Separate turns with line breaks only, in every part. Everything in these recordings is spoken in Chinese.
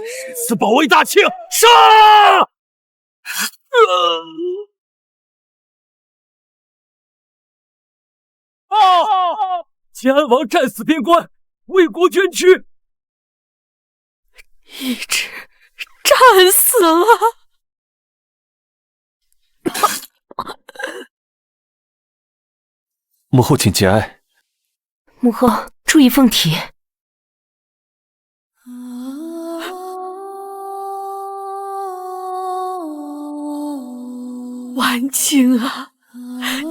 誓死保卫大庆！杀！建安王战死边关，为国捐躯。
一直战死了。
母后请节哀。
母后注意凤体。婉清啊，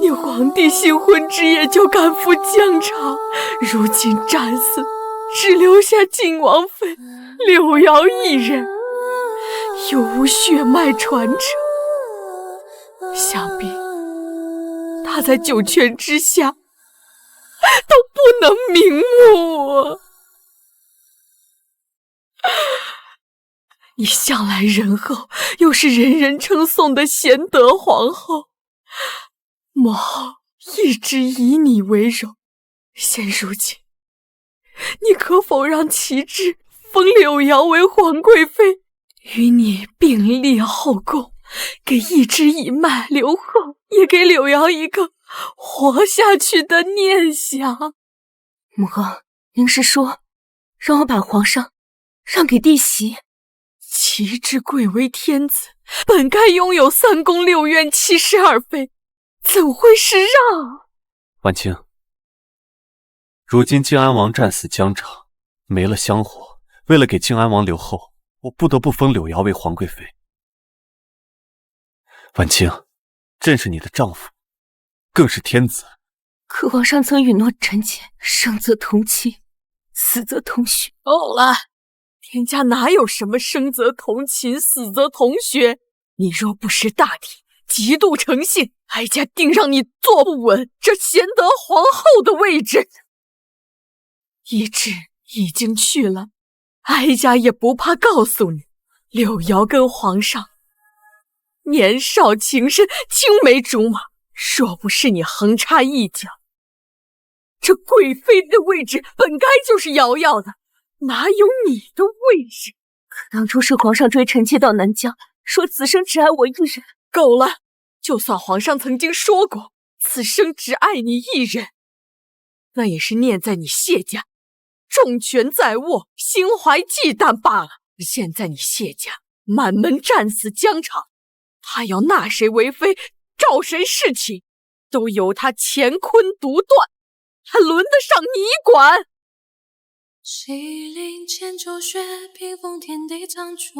你皇帝新婚之夜就赶赴疆场，如今战死，只留下靖王妃柳瑶一人，又无血脉传承，想必她在九泉之下都不能瞑目啊！你向来仁厚，又是人人称颂的贤德皇后，母后一直以你为荣。现如今，你可否让齐芝封柳瑶为皇贵妃，与你并立后宫，给一枝一脉留后，也给柳瑶一个活下去的念想。母后，您是说让我把皇上让给弟媳？齐芝贵为天子，本该拥有3宫6院72妃，怎会是让？
婉清，如今靖安王战死疆场，没了香火，为了给靖安王留后，我不得不封柳瑶为皇贵妃。婉清，朕是你的丈夫，更是天子。
可皇上曾允诺臣妾，生则同亲，死则同血。够了，天家哪有什么生则同亲，死则同血？你若不识大体，极度诚信，哀家定让你坐不稳这贤德皇后的位置。懿旨已经去了，哀家也不怕告诉你，柳瑶跟皇上年少情深，青梅竹马，若不是你横插一脚，这贵妃的位置本该就是瑶瑶的，哪有你的位置？可当初是皇上追臣妾到南疆，说此生只爱我一人。够了，就算皇上曾经说过此生只爱你一人，那也是念在你谢家重权在握，心怀忌惮罢了。现在你谢家满门战死疆场，他要纳谁为妃，召谁侍寝，都由他乾坤独断，还轮得上你管？
西陵千秋雪，屏风天地苍穹，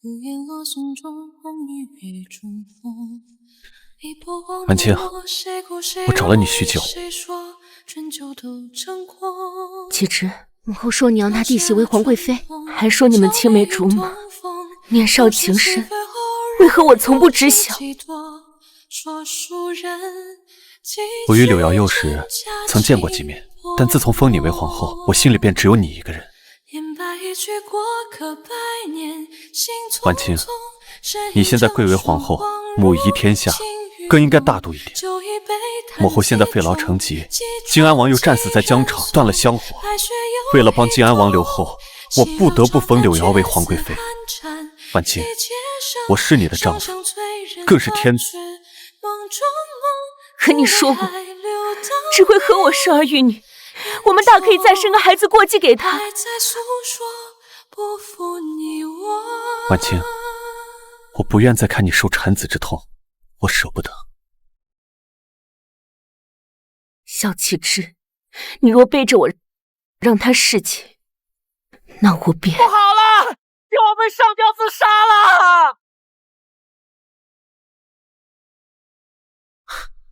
孤雁落松中，红雨月中风。
婉清，我找了你许久。
其实母后说你要纳弟媳为皇贵妃，还说你们青梅竹马，年少情深，为何我从不知晓？
我与柳瑶幼时曾见过几面，但自从封你为皇后，我心里便只有你一个人。婉清，你现在贵为皇后，母仪天下，更应该大度一点。母后现在废劳成疾，靖安王又战死在疆场，断了香火。为了帮靖安王留后，我不得不封柳瑶为皇贵妃。婉清，我是你的丈夫，更是天子。
可你说过，只会和我生儿育女，我们大可以再生个孩子过继给他。
婉清，我不愿再看你受产子之痛，我舍不得。
萧启之，你若背着我让他侍寝，那我便……
不好了，要被上吊自杀了！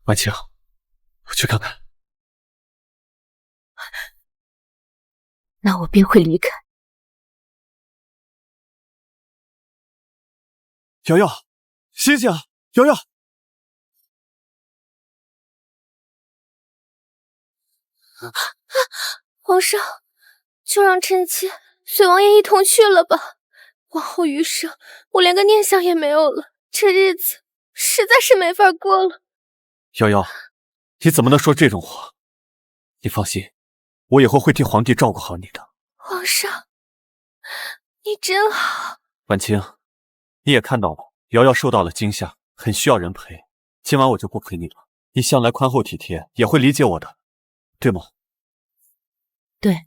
婉清，我去看看。
那我便会离开。
瑶瑶，醒醒！瑶瑶，
皇上，就让臣妾随王爷一同去了吧。往后余生，我连个念想也没有了，这日子实在是没法过了。
瑶瑶，你怎么能说这种话？你放心，我以后会替皇帝照顾好你的。
皇上，你真好。
婉清，你也看到了，瑶瑶受到了惊吓，很需要人陪。今晚我就不陪你了。你向来宽厚体贴，也会理解我的，对吗？
对。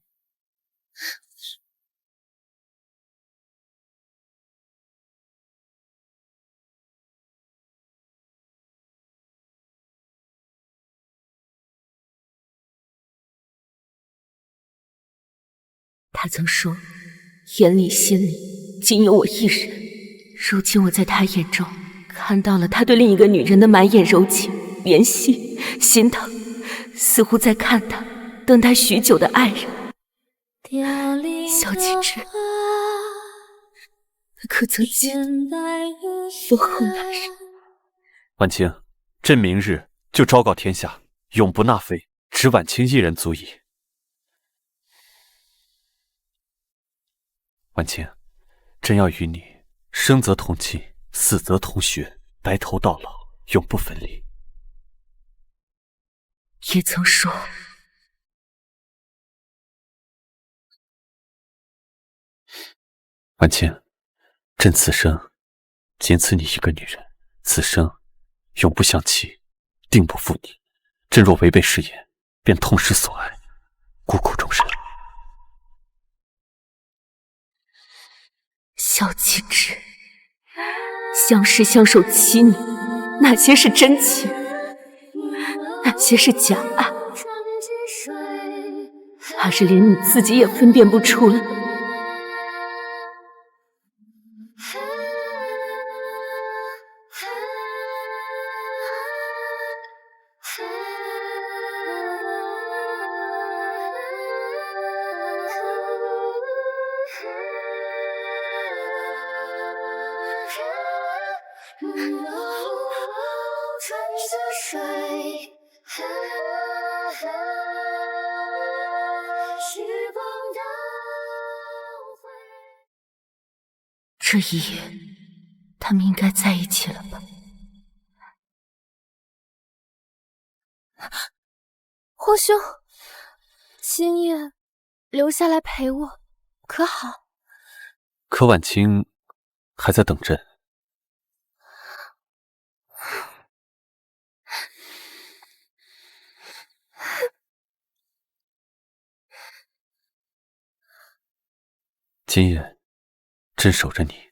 他曾说，眼里心里仅有我一人。如今我在他眼中看到了他对另一个女人的满眼柔情、怜惜、心疼，似乎在看他等待许久的爱人。小气之，他可曾记得落后那日？
婉清，朕明日就昭告天下，永不纳妃，只婉清一人足矣。婉清，朕要与你生则同亲，死则同穴，白头到老，永不分离。
也曾说，
婉清，朕此生仅赐你一个女人，此生永不相弃，定不负你。朕若违背誓言，便痛失所爱，孤苦终身。
小气之，相识相守7年，哪些是真情，哪些是假爱？怕是连你自己也分辨不出了。这一夜，他们应该在一起了吧？
皇兄，今夜留下来陪我，可好？
可婉清还在等朕。今夜，朕守着你。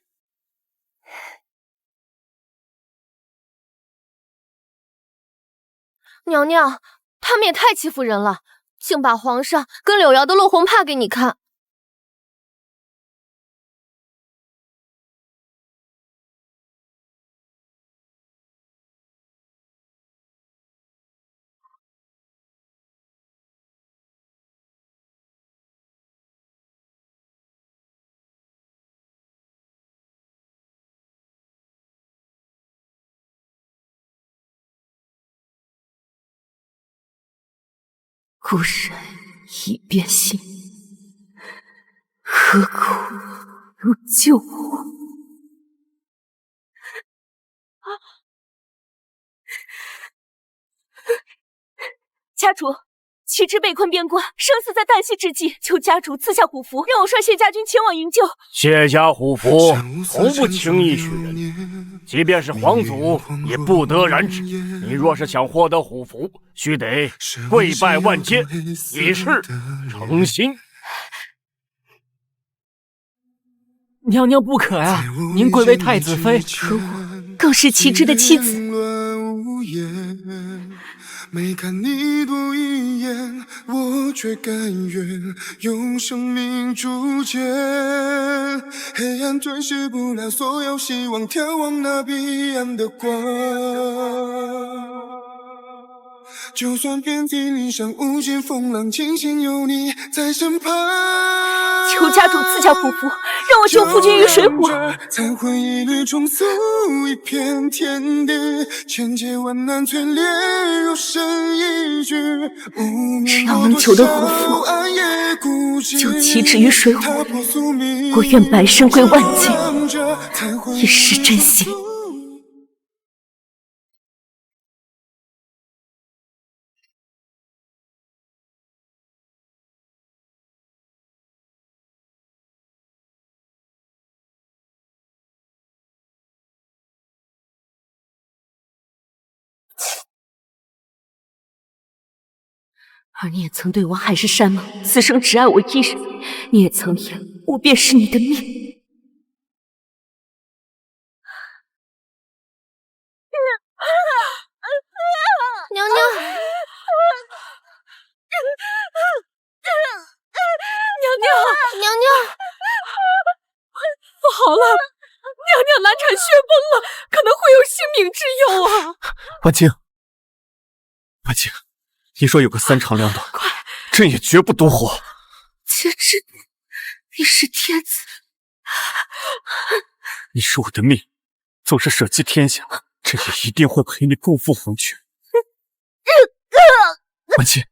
娘娘，他们也太欺负人了，竟把皇上跟柳瑶的落红帕给你看。
故人已变心，何苦如救火？家主，齐之被困边关，生死在旦夕之际，求家主赐下虎符，让我率谢家军前往营救。
谢家虎符从不轻易许人，即便是皇祖也不得染指。你若是想获得虎符，须得跪拜万阶，以示诚心。娘娘不可呀！您贵为太子妃，
可我更是齐之的妻子。
每看你多一眼，我却甘愿用生命铸剑。黑暗吞噬不了所有希望，眺望那彼岸的光。就算遍体鳞伤，无尽风浪，庆幸有你在身旁。
求家主赐下虎符，让我救夫君于水火。
在回忆里重塑一片天地，千劫万难淬炼如生一句。
只要能求得虎符，救齐之于水火，我愿白身归万界，以示真心。而你也曾对我海誓山盟，此生只爱我一人。你也曾言我便是你的命。
娘娘，娘娘，
不好了，娘娘难产血崩了，可能会有性命之忧啊！
婉清，婉清，你若有个3长2短，朕也绝不独活。
且知你是天子，
你是我的命，纵是舍弃天下，朕也一定会陪你共赴黄泉。婉清，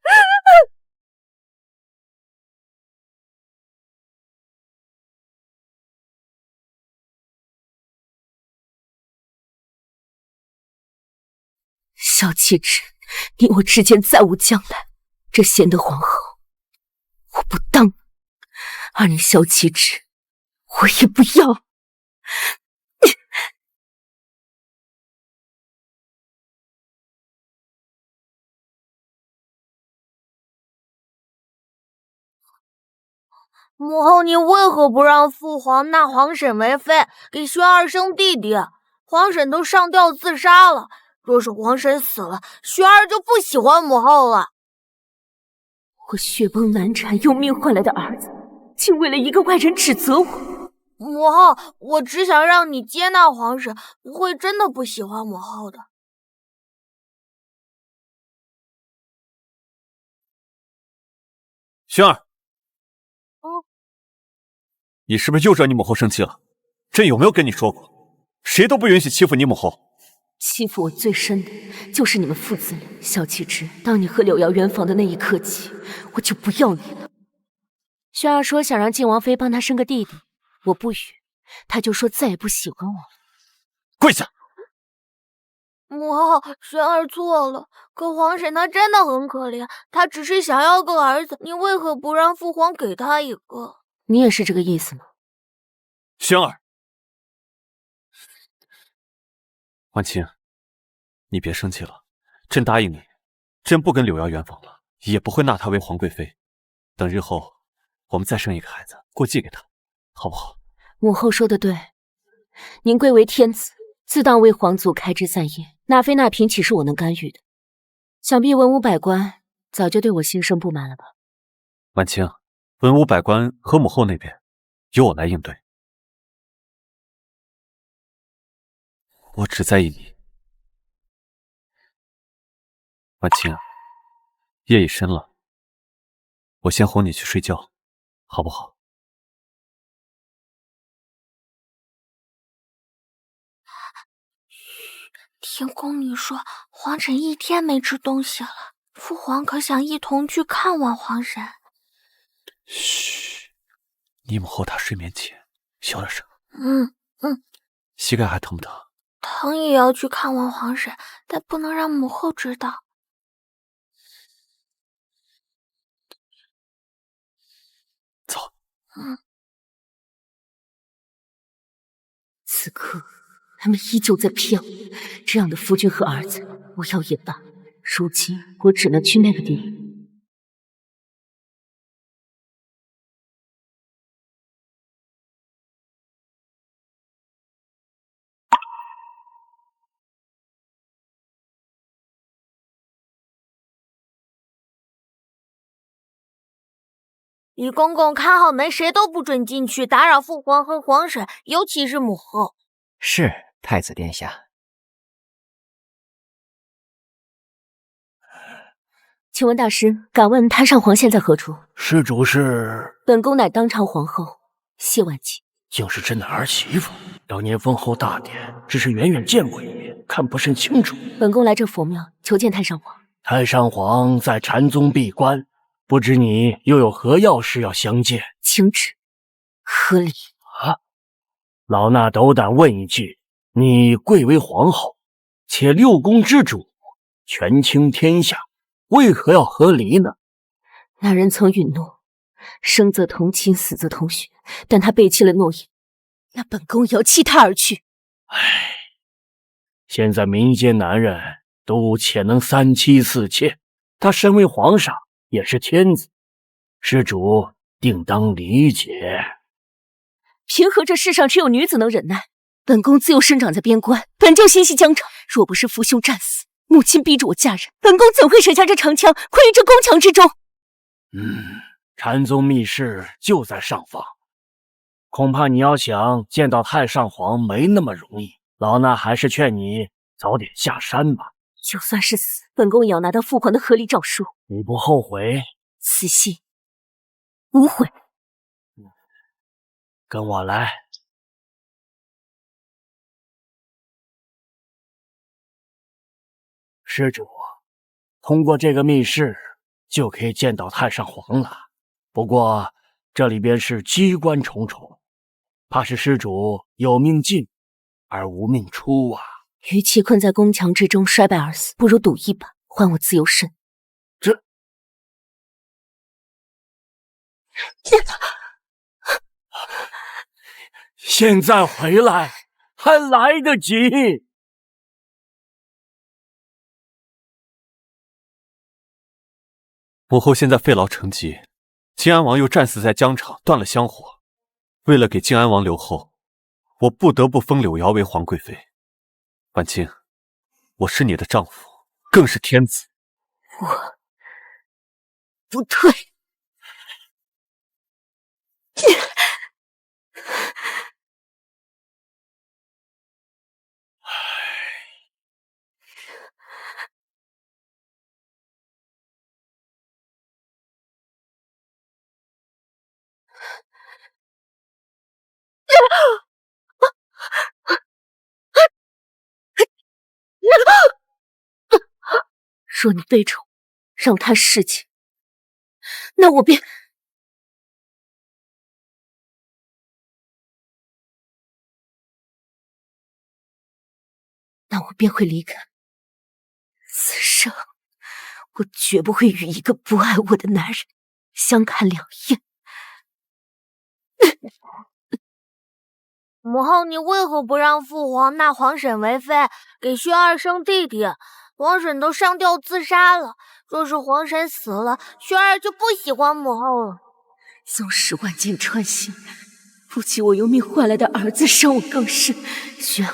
萧启之，你我之间再无将来，这贤德皇后我不当，而你萧启之我也不要。
母后，你为何不让父皇纳皇婶为妃，给轩儿生弟弟？皇婶都上吊自杀了，若是皇婶死了，轩儿就不喜欢母后了。
我血崩难产用命换来的儿子，竟为了一个外人指责我。
母后，我只想让你接纳皇婶，不会真的不喜欢母后的。
轩儿，你是不是又惹你母后生气了？朕有没有跟你说过，谁都不允许欺负你母后？
欺负我最深的就是你们父子俩。萧启之，当你和柳瑶圆房的那一刻起，我就不要你了。轩儿说想让靖王妃帮她生个弟弟，我不允，她就说再也不喜欢我了。
跪下！
母后，轩儿错了。可皇婶她真的很可怜，她只是想要个儿子，你为何不让父皇给她一个？
你也是这个意思吗？
轩儿，婉清，你别生气了。朕答应你，朕不跟柳瑶圆房了，也不会纳她为皇贵妃。等日后我们再生一个孩子，过继给她，好不好？
母后说的对，您贵为天子，自当为皇族开枝散叶，纳妃纳嫔岂是我能干预的？想必文武百官早就对我心生不满了吧？
婉清，文武百官和母后那边由我来应对，我只在意你。婉清，夜已深了，我先哄你去睡觉，好不好？
听宫女说，皇婶1天没吃东西了，父皇可想一同去看望皇婶？
嘘，你母后她睡眠前小点声。膝盖还疼不疼？
疼也要去看望皇婶，但不能让母后知道。
走。
此刻他们依旧在骗我，这样的夫君和儿子，我要也罢。如今我只能去那个地方。
李公公看好门，谁都不准进去，打扰父皇和皇婶，尤其是母后。
是，太子殿下。
请问大师，敢问太上皇现在何处？
施主是？
本宫乃当朝皇后谢婉清。
竟是朕的儿媳妇。当年封后大典，只是远远见过一面，看不甚清楚。
本宫来这佛庙求见太上皇。
太上皇在禅宗闭关，不知你又有何要事要相见？
请旨，合理
啊！老衲斗胆问一句，你贵为皇后，且6宫之主，权倾天下，为何要和离呢？
那人曾允诺，生则同亲，死则同血，但他背弃了诺言，那本宫也要弃他而去。
唉，现在民间男人都且能3妻4妾，他身为皇上，也是天子，施主定当理解。
凭何这世上只有女子能忍耐？本宫自幼生长在边关，本就心系疆场。若不是父兄战死，母亲逼着我嫁人，本宫怎会舍下这长枪，困于这宫墙之中？
禅宗密室就在上方，恐怕你要想见到太上皇没那么容易。老衲还是劝你早点下山吧。
就算是死，本宫也要拿到父皇的和离诏书。
你不后悔？
此信无悔。
跟我来。施主，通过这个密室就可以见到太上皇了。不过这里边是机关重重，怕是施主有命进而无命出啊。
与其困在宫墙之中衰败而死，不如赌一把，还我自由身。
这现在回来还来得及。
母后现在肺痨成疾，靖安王又战死在疆场，断了香火。为了给靖安王留后，我不得不封柳瑶为皇贵妃。婉清，我是你的丈夫，更是天子。
我不退。若你悲宠，让他侍寝，那我便会离开。此生我绝不会与一个不爱我的男人相看两厌。
母后，你为何不让父皇纳皇婶为妃，给薛儿生弟弟？皇婶都上吊自杀了，若是皇婶死了，薛儿就不喜欢母后了。
纵使万箭穿心，不及我用命换来的儿子伤我更甚。轩儿，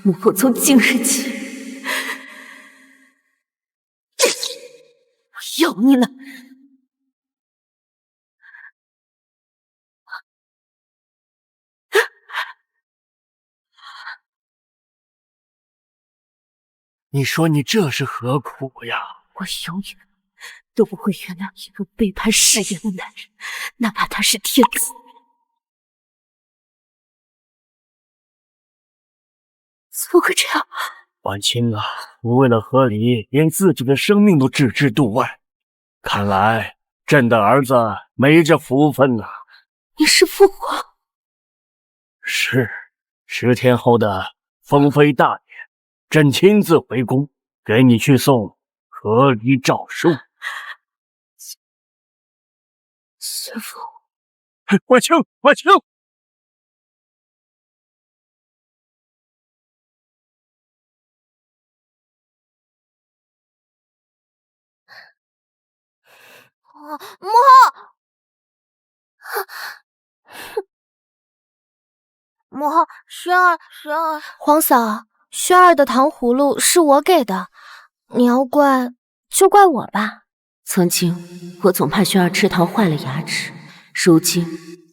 母后从今日起，我要你了！
你说你这是何苦呀？
我永远都不会原谅一个背叛誓言的男人，哪怕他是天子。怎么会这样？
婉清啊，你为了和离，连自己的生命都置之度外，看来朕的儿子没这福分啊。
你是父皇？
是，10天后的封妃大典，朕亲自回宫，给你去送和离诏书。
师父，
婉清，婉清！
母后，母后，轩儿，
皇嫂，轩儿的糖葫芦是我给的，你要怪就怪我吧。
曾经我总怕轩儿吃糖坏了牙齿，如今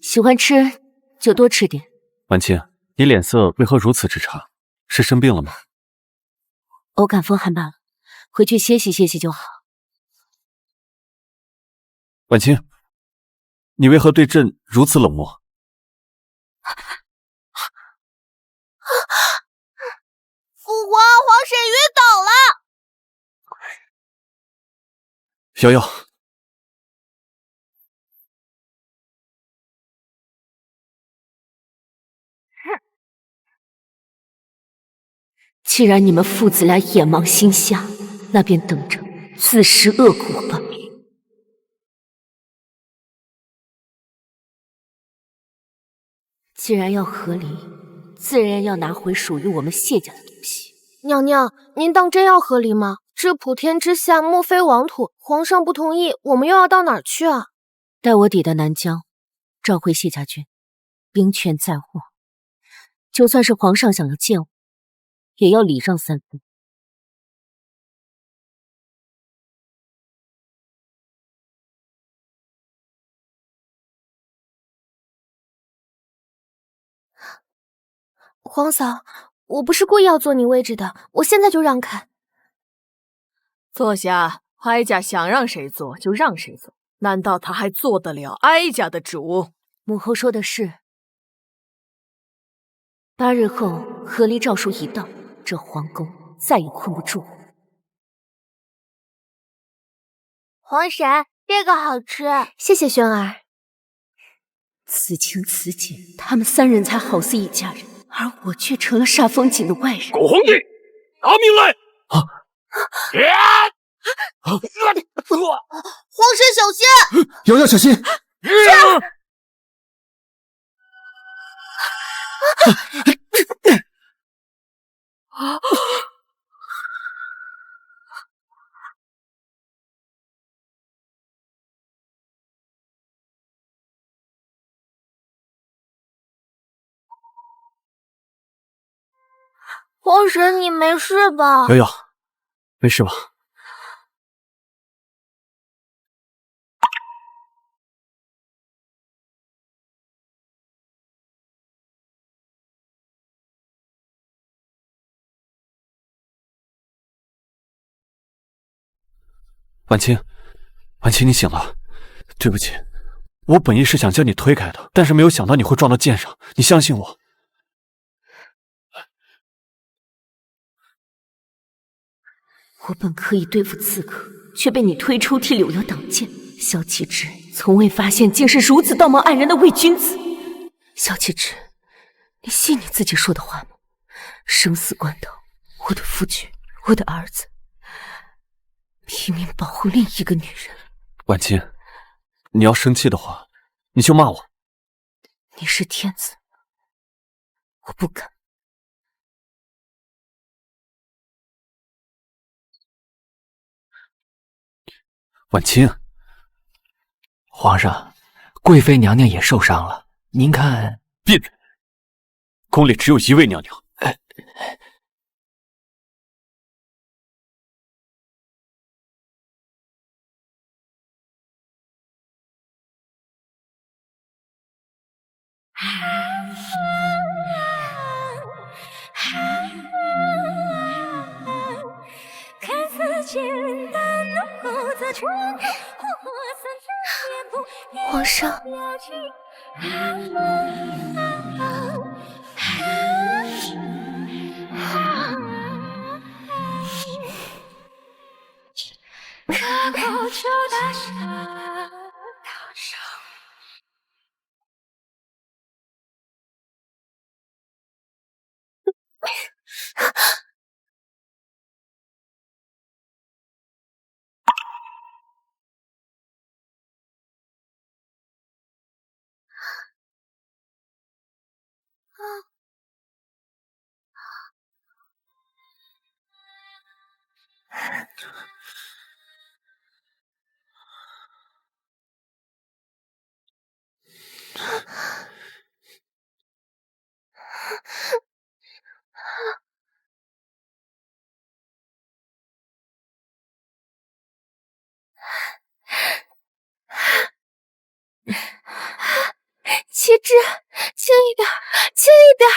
喜欢吃就多吃点。
婉清，你脸色为何如此之差？是生病了吗？
偶感风寒罢了，回去歇息歇息就好。
婉清，你为何对朕如此冷漠？
父皇，皇婶晕倒了。
瑶瑶，
既然你们父子俩眼盲心瞎，那便等着自食恶果吧。既然要和离，自然要拿回属于我们谢家的东西。
娘娘，您当真要和离吗？这普天之下莫非王土，皇上不同意，我们又要到哪儿去啊？
待我抵达南疆，召回谢家军，兵权在握。就算是皇上想要见我，也要礼让3分。
皇嫂，我不是故意要坐你位置的，我现在就让开。
坐下，哀家想让谁坐就让谁坐，难道他还做得了哀家的主？母后说的是，8日后和离诏书一到，这皇宫再也困不住我。
皇婶，这个好吃。
谢谢轩儿。
此情此景，他们3人才好似一家人，而我却成了煞风景的外人。
狗皇帝，拿命来！
皇婶小心！
瑶瑶小心！
皇婶，你没事吧？
瑶瑶，没事吧？婉清，婉清，你醒了。对不起，我本意是想将你推开的，但是没有想到你会撞到剑上。你相信我。
我本可以对付刺客，却被你推抽屉柳腰挡剑。萧启之从未发现竟是如此道貌岸然的伪君子。萧启之，你信你自己说的话吗？生死关头，我的夫君，我的儿子，拼命保护另一个女人。
婉清，你要生气的话，你就骂我。
你是天子，我不敢。
婉清，
皇上，贵妃娘娘也受伤了，您看……
闭嘴！宫里只有一位娘娘。
看似简单浓厚的春，
皇上，
可口就大声。
启之，轻一点，轻一点。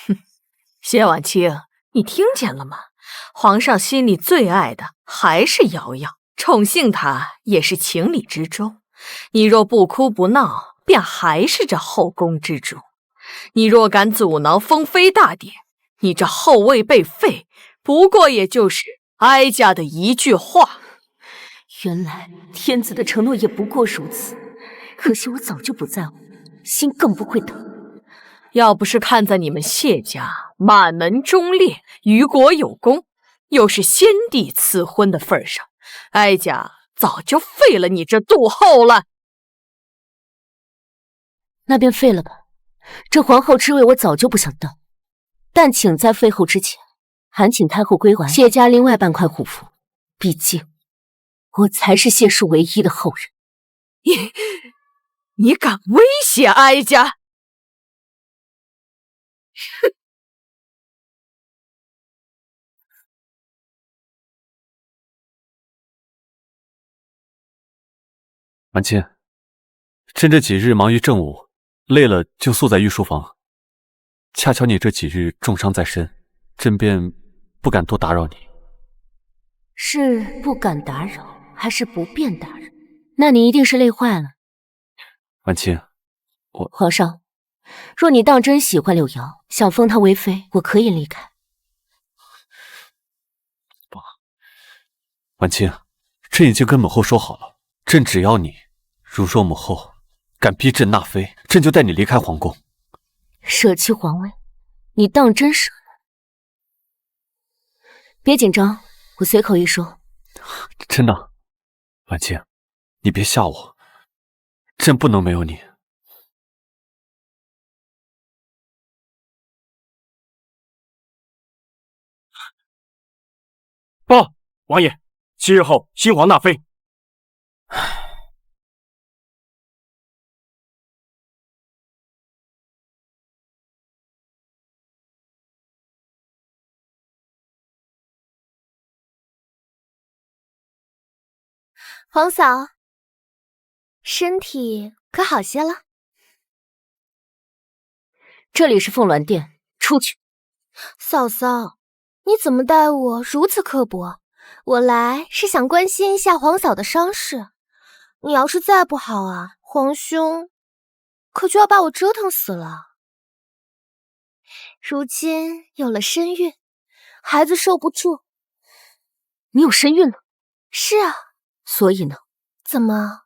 哼，谢婉清，你听见了吗？皇上心里最爱的还是瑶瑶，宠幸她也是情理之中。你若不哭不闹，便还是这后宫之主；你若敢阻挠封妃大典，你这后位被废，不过也就是哀家的一句话。原来天子的承诺也不过如此，可惜我早就不在乎，心更不会疼。要不是看在你们谢家满门忠烈，于国有功，又是先帝赐婚的份上，哀家早就废了你这杜后了。那便废了吧，这皇后之位我早就不想当，但请在废后之前，还请太后归还谢家另外半块虎符。毕竟，我才是谢氏唯一的后人。
你敢威胁哀家？哼！
婉清，朕这几日忙于政务，累了就宿在御书房。恰巧你这几日重伤在身，朕便不敢多打扰你。
是不敢打扰，还是不便打扰？那你一定是累坏了。
婉清，
皇上，若你当真喜欢柳瑶，想封她为妃，我可以离开。
不，婉清，朕已经跟母后说好了，朕只要你。如若母后敢逼朕纳妃，朕就带你离开皇宫。
舍弃皇位，你当真舍得？别紧张，我随口一说。
真的，婉清，你别吓我，朕不能没有你。
报，王爷，7日后新皇纳妃。
皇嫂，身体可好些了？
这里是凤鸾殿，出去。
嫂嫂，你怎么待我如此刻薄？我来是想关心一下皇嫂的伤势。你要是再不好啊，皇兄可就要把我折腾死了。如今有了身孕，孩子受不住。
你有身孕了？
是啊。
所以呢？
怎么，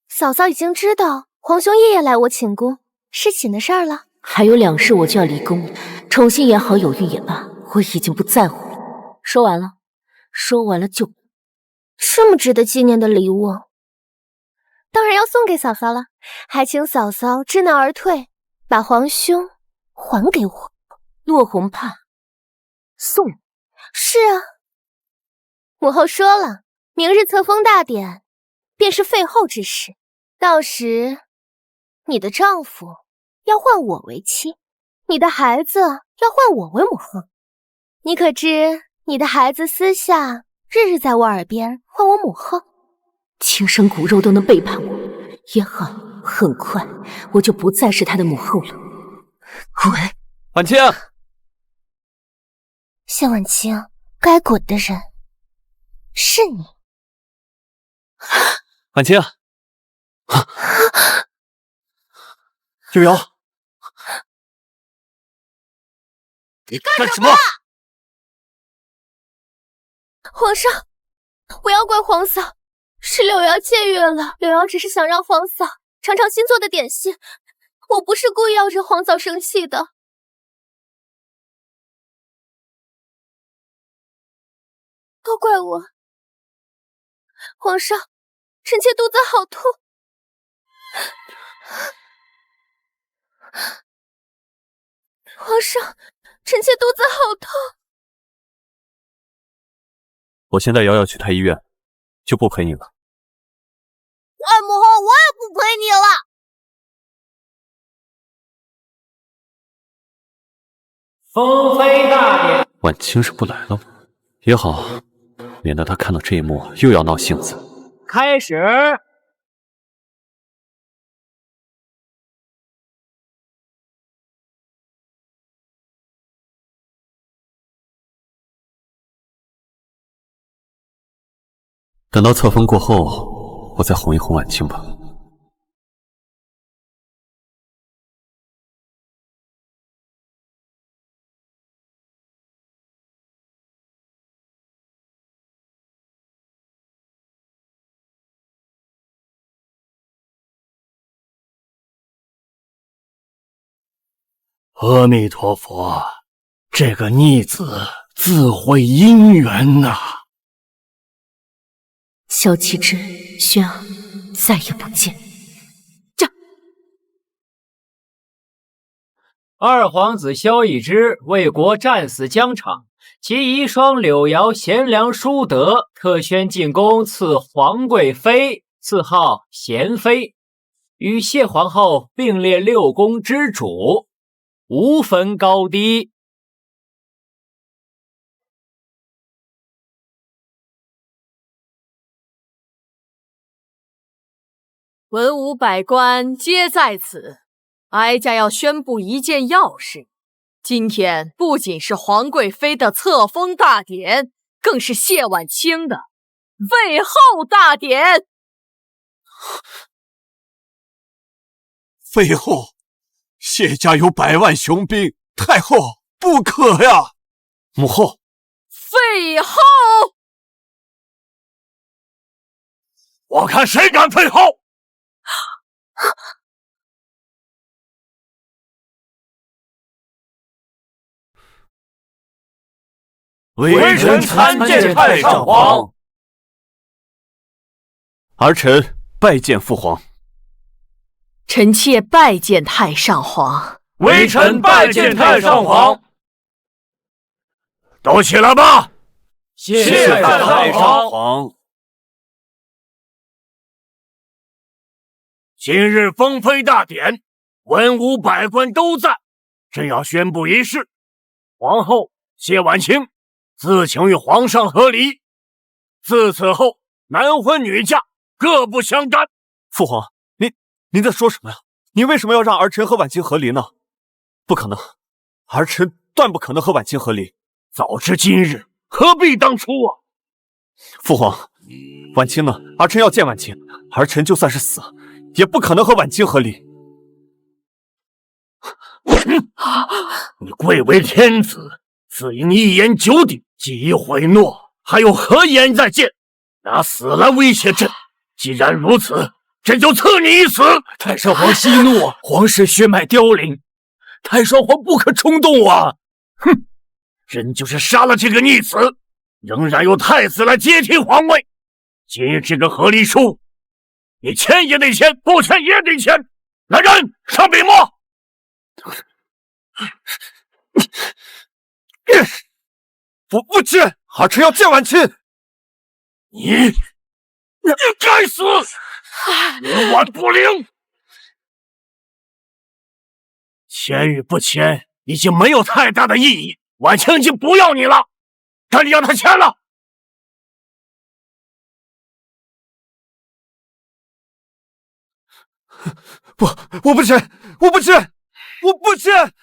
嫂嫂已经知道皇兄爷爷来我寝宫是寝的事儿了？
还有2日我就要离宫了，宠幸也好，有孕也罢，我已经不在乎了。说完了，说完了就。
这么值得纪念的礼物，当然要送给嫂嫂了，还请嫂嫂知难而退，把皇兄还给我。
落红帕送你？
是啊，母后说了。明日册封大典，便是废后之事。到时，你的丈夫要换我为妻，你的孩子要换我为母后。你可知，你的孩子私下日日在我耳边唤我母后？
亲生骨肉都能背叛我，也好，很快我就不再是他的母后了。滚！
婉清，
谢婉清，该滚的人是你。
婉清，柳瑶，
你干什么？
皇上，不要怪皇嫂，是柳瑶僭越了。柳瑶只是想让皇嫂尝尝新做的点心，我不是故意要惹皇嫂生气的。都怪我，皇上。臣妾肚子好痛，皇上，臣妾肚子好痛。
我现在瑶瑶去太医院，就不陪你了。
外母后，我也不陪你了。
封妃大典，
婉清是不来了吗？也好，免得她看到这一幕又要闹性子。
开始。
等到册封过后，我再哄一哄婉清吧。
阿弥陀佛，这个逆子自毁姻缘呐！
萧启之、轩儿，再也不见。这
二皇子萧逸之为国战死疆场，其遗孀柳瑶贤良淑德，特宣进宫赐皇贵妃，赐号贤妃，与谢皇后并列6宫之主，无分高低。
文武百官皆在此，哀家要宣布一件要事。今天不仅是皇贵妃的册封大典，更是谢婉清的废后大典。
废后，谢家有100万雄兵，太后不可呀！母后，
废后，
我看谁敢废后！微臣参见太上皇。
儿臣拜见父皇。
臣妾拜见太上皇。
微臣拜见太上皇。都起来吧！
谢
太上
皇。
今日封妃大典，文武百官都在，朕要宣布一事：皇后谢婉清自请与皇上和离，自此后男婚女嫁，各不相干。
父皇，您在说什么呀？您为什么要让儿臣和婉清和离呢？不可能，儿臣断不可能和婉清和离。
早知今日，何必当初啊！
父皇，婉清呢？儿臣要见婉清，儿臣就算是死，也不可能和婉清和离。
你贵为天子，自应一言九鼎，既已悔诺，还有何言再见？拿死来威胁朕！既然如此，朕就赐你一死！
太上皇息怒，皇室血脉凋零，太上皇不可冲动啊！
哼，朕就是杀了这个逆子，仍然由太子来接替皇位。今日这个和离书，你签也得签，不签也得签。来人，上笔墨！
我不签，儿臣要见婉清。
你该死！冥顽不灵！签与不签已经没有太大的意义，婉清已经不要你了，赶紧让他签了。
我不签，我不签，我不签！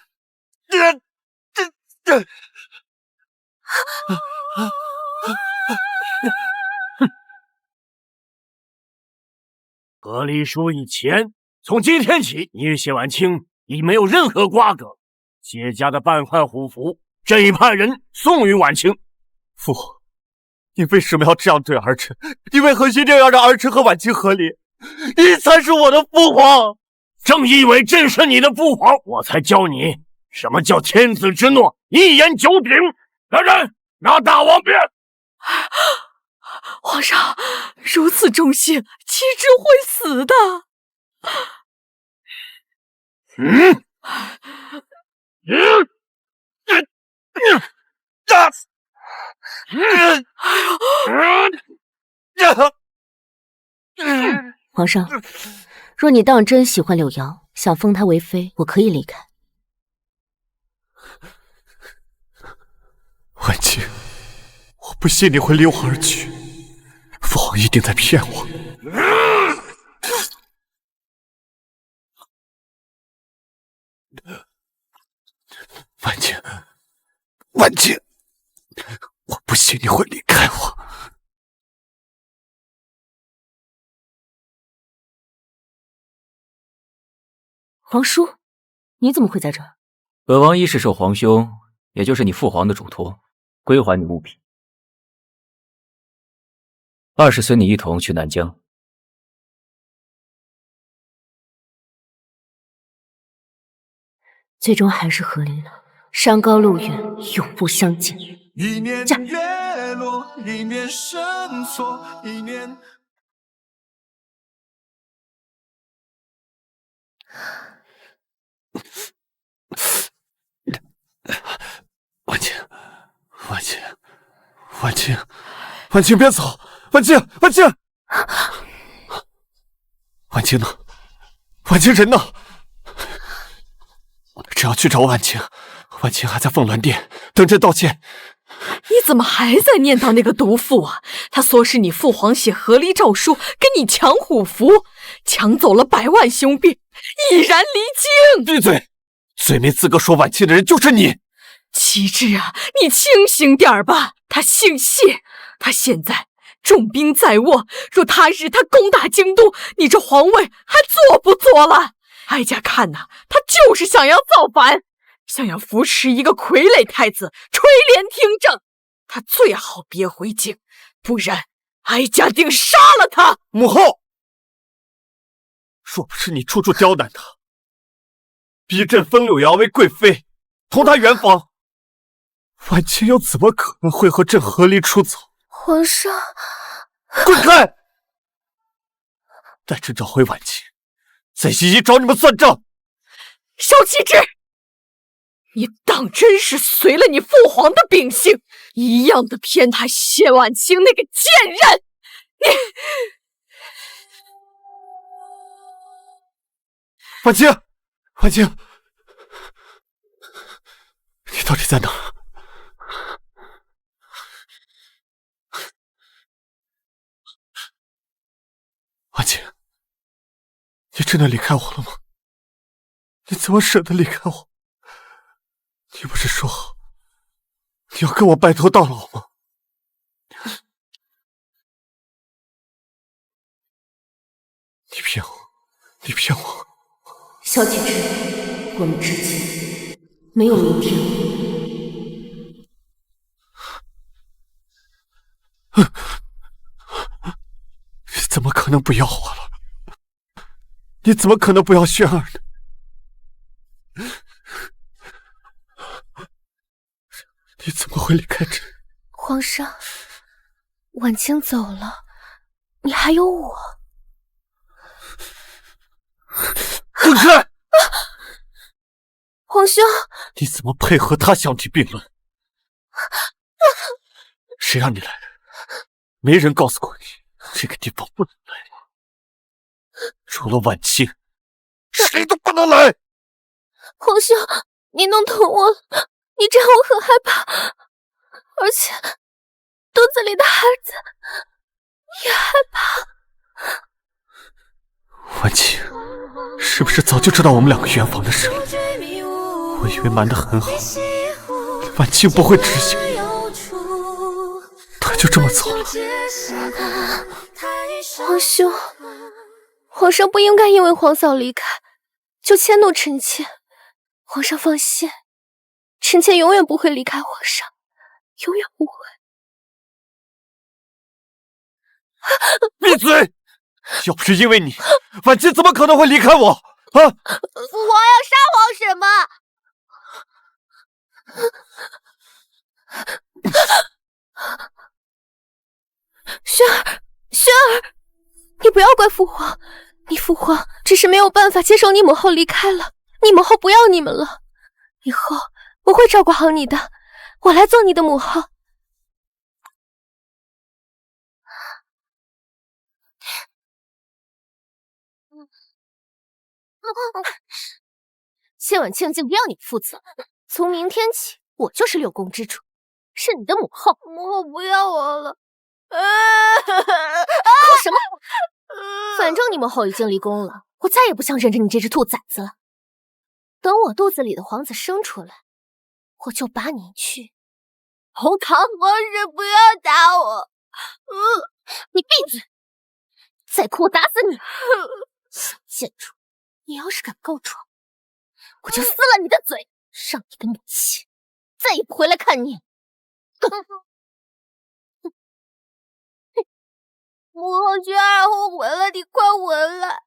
和离书一签，从今天起，你与谢婉清已没有任何瓜葛。谢家的半块虎符，朕已派人送与婉清。
父皇，你为什么要这样对儿臣？你为何一定要让儿臣和婉清和离？你才是我的父皇！
正因为朕是你的父皇，我才教你什么叫天子之诺，一言九鼎。来人，拿大王鞭！
皇上如此忠心，岂止会死的？
皇上，若你当真喜欢柳瑶，想封她为妃，我可以离开。
婉清，我不信你会离我而去，父皇一定在骗我。婉清，婉清，我不信你会离开我。
皇叔，你怎么会在这儿？
本王一是受皇兄，也就是你父皇的嘱托，归还你物品；二是随你一同去南疆。
最终还是和离了，山高路远，永不相见。
一年月落，一年生错，一年。
婉清，婉清，婉清，婉清，别走！婉清，婉清，婉清呢？婉清人呢？只要去找婉清，婉清还在凤鸾殿等着道歉。
你怎么还在念叨那个毒妇啊？他唆使你父皇写和离诏书，跟你抢虎符，抢走了100万兄弟，毅然离京。
闭嘴！最没资格说婉清的人就是你。
齐志啊，你清醒点吧。他姓谢，他现在重兵在握，若他日他攻打京都，你这皇位还坐不坐了？哀家看呐，他就是想要造反，想要扶持一个傀儡太子垂帘听政。他最好别回京，不然哀家定杀了他。
母后，若不是你处处刁难他，逼朕封柳瑶为贵妃，同他圆房，婉清又怎么可能会和朕和离出走？
皇上，
滚开！待朕找回婉清，再一一找你们算账。
萧齐之，你当真是随了你父皇的秉性，一样的偏袒谢婉清那个贱人！你，
婉清，婉清，你到底在哪儿？婉清，你真的离开我了吗？你怎么舍得离开我？你不是说好你要跟我白头到老吗？你骗我，你骗我！
萧启之，我们之间没有明天了。
你怎么可能不要我了？你怎么可能不要轩儿呢？你怎么会离开朕？
皇上，婉清走了，你还有我。
滚开！
皇兄，
你怎么配合他相提并论？谁让你来的？没人告诉过你这个地方不能来吗？除了婉清，谁都不能来。
皇兄，你弄疼我了，你这样我很害怕，而且肚子里的孩子也害怕。
婉清，是不是早就知道我们两个圆房的事了？我以为瞒得很好，婉清不会知晓，他就这么走了。
皇兄，皇上不应该因为皇嫂离开就迁怒臣妾。皇上放心，臣妾永远不会离开皇上，永远不会。
闭嘴！要不是因为你，婉清怎么可能会离开我？啊！
父皇要杀皇婶吗？
轩儿，轩儿，你不要怪父皇，你父皇只是没有办法接受你母后离开了，你母后不要你们了。以后我会照顾好你的，我来做你的母后。谢婉清竟不要你负责，从明天起，我就是六宫之主，是你的母后。
母后不要我了。
哭什么？反正你母后已经离宫了，我再也不想忍着你这只兔崽子了。等我肚子里的皇子生出来，我就把你去红堂。
皇婶不要打我！
你闭嘴！再哭我打死你！小贱畜，你要是敢告状，我就撕了你的嘴，让你的母亲再也不回来看你。
母后轩儿后悔了，你快回来！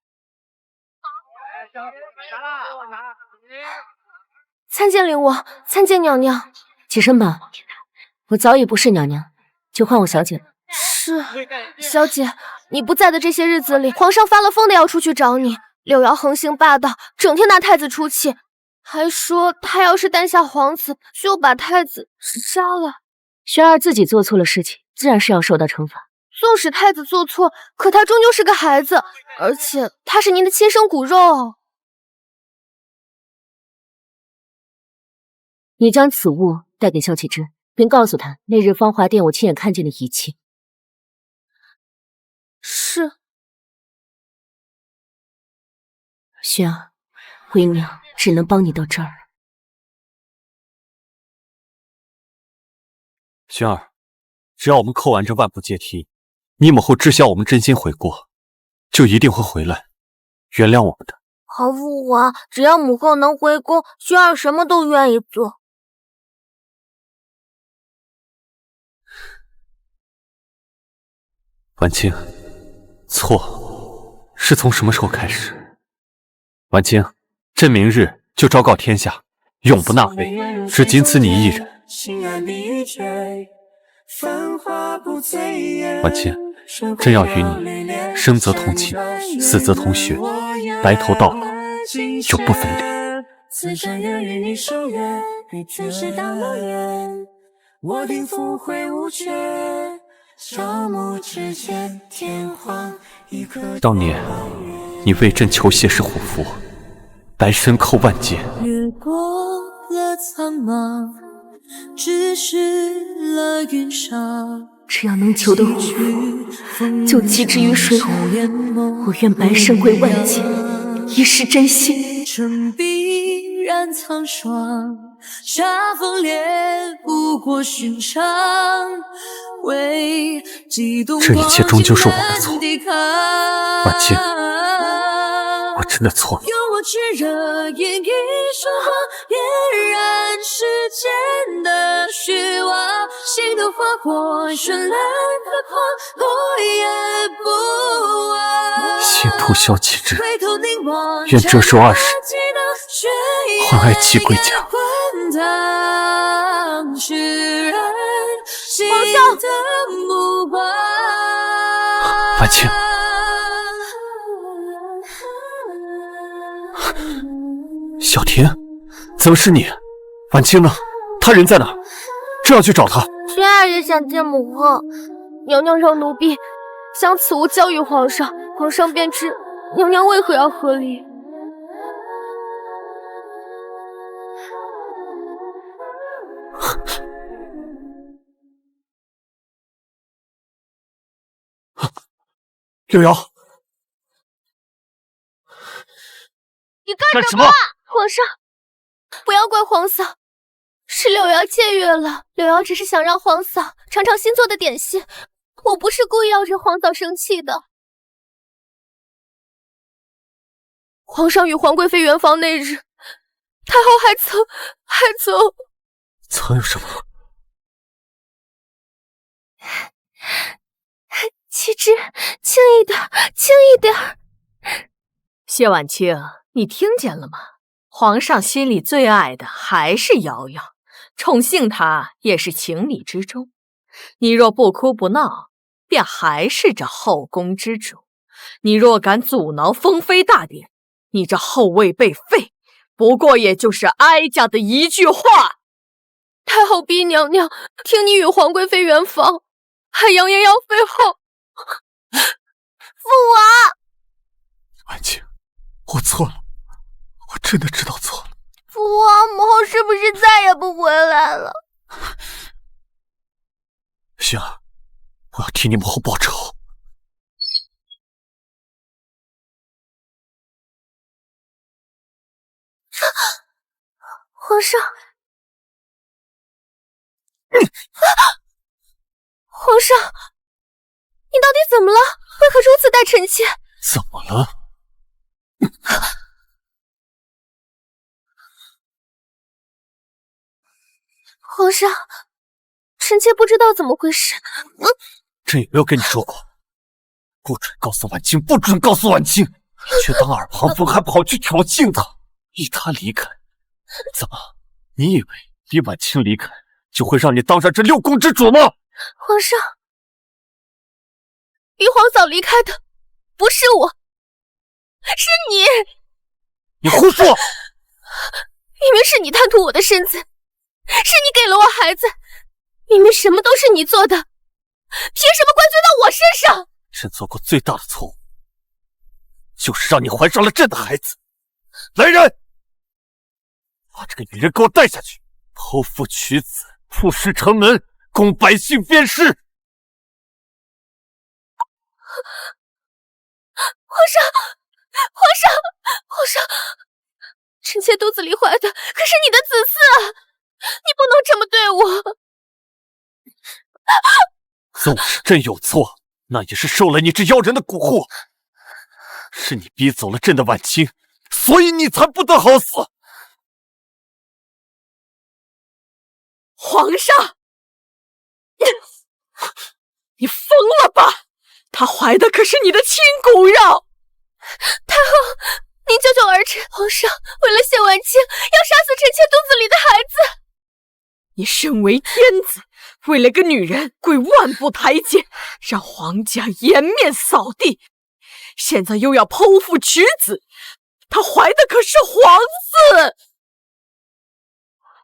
参见灵王，参见娘娘。起身吧，我早已不是娘娘，就换我小姐了。是，小姐，你不在的这些日子里，皇上发了疯的要出去找你。柳瑶横行霸道，整天拿太子出气，还说他要是诞下皇子，就把太子杀了。
玄儿自己做错了事情，自然是要受到惩罚。
纵使太子做错，可他终究是个孩子，而且他是您的亲生骨肉。
你将此物带给萧启之，并告诉他那日芳华殿我亲眼看见的一切。
是。
玄儿，为娘只能帮你到这儿了。
玄儿，只要我们扣完这万步阶梯，你母后知晓我们真心悔过，就一定会回来原谅我们的。
好父皇，只要母后能回宫，轩儿什么都愿意做。
婉清，错是从什么时候开始？婉清，朕明日就昭告天下，永不纳妃，只仅此你一人。婉清，朕要与你生则同寝，死则同穴，白头到老，永不分离。此生愿与你守约，与君是当乐园，我定复会无缺。当年你为朕求谢氏虎符，白身扣万劫，
越过了苍茫，只是了云纱。
只要能求得虎符，就寄之于水火。我愿白身归万劫，以示真心。
成必然苍霜，杀风烈不过寻常。
这一切终究是我的错，婉清，我真的错了。
用我炽热演一束光，点燃世间的虚妄，心头花火绚烂的狂，落也不忘。
心图萧启之，愿这寿20，换爱妻归家。
皇上，
婉清，小婷，怎么是你？婉清呢？她人在哪？正要去找她。
轩儿也想见母后，娘娘让奴婢将此物交与皇上，皇上便知娘娘为何要和离。
六瑶，
你干什么？皇上，不要怪皇嫂，是柳瑶僭越了。柳瑶只是想让皇嫂尝尝新做的点心，我不是故意要惹皇嫂生气的。皇上与皇贵妃圆房那日，太后还
曾有什么？
启之，轻一点，轻一点。
谢婉清，你听见了吗？皇上心里最爱的还是瑶瑶，宠幸她也是情理之中。你若不哭不闹，便还是这后宫之主；你若敢阻挠封妃大典，你这后位被废，不过也就是哀家的一句话。
太后逼娘娘听你与皇贵妃圆房，还扬言要废后。父王，
婉清，我错了，我真的知道错了。
父王，母后是不是再也不回来了？
雪儿，我要替你母后报仇。
皇上，皇上，你到底怎么了？为何如此待臣妾？
怎么了？
皇上，臣妾不知道怎么回事。
朕有没有跟你说过，不准告诉婉清，不准告诉婉清，你却当耳旁风，还跑去挑衅她，逼她离开。怎么？你以为逼婉清离开，就会让你当上这6宫之主吗？
皇上，逼皇嫂离开的不是我，是你。
你胡说！
明明是你贪图我的身子，是你给了我孩子，明明什么都是你做的，凭什么怪罪到我身上？
朕做过最大的错误，就是让你怀上了朕的孩子。来人，把这个女人给我带下去，剖腹取子，曝尸城门，供百姓鞭尸。
皇上，臣妾肚子里怀的可是你的子嗣啊！你不能这么对我。
纵使朕有错，那也是受了你这妖人的蛊惑，是你逼走了朕的婉清，所以你才不得好死。
皇上，你疯了吧？她怀的可是你的亲骨肉！
太后，您救救儿臣！皇上为了谢婉清，要杀死臣妾肚子里的孩子。
你身为天子，为了个女人跪万步台阶，让皇家颜面扫地，现在又要剖腹取子，她怀的可是皇嗣！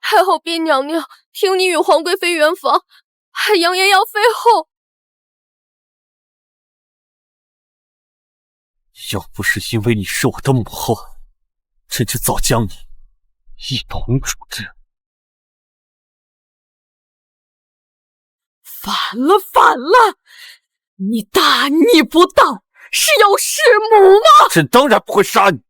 太后婢娘娘听你与皇贵妃圆房，还扬言要废后。
要不是因为你是我的母后，朕就早将你一同处置。
反了！你大逆不道，是要弑母吗？
朕当然不会杀你，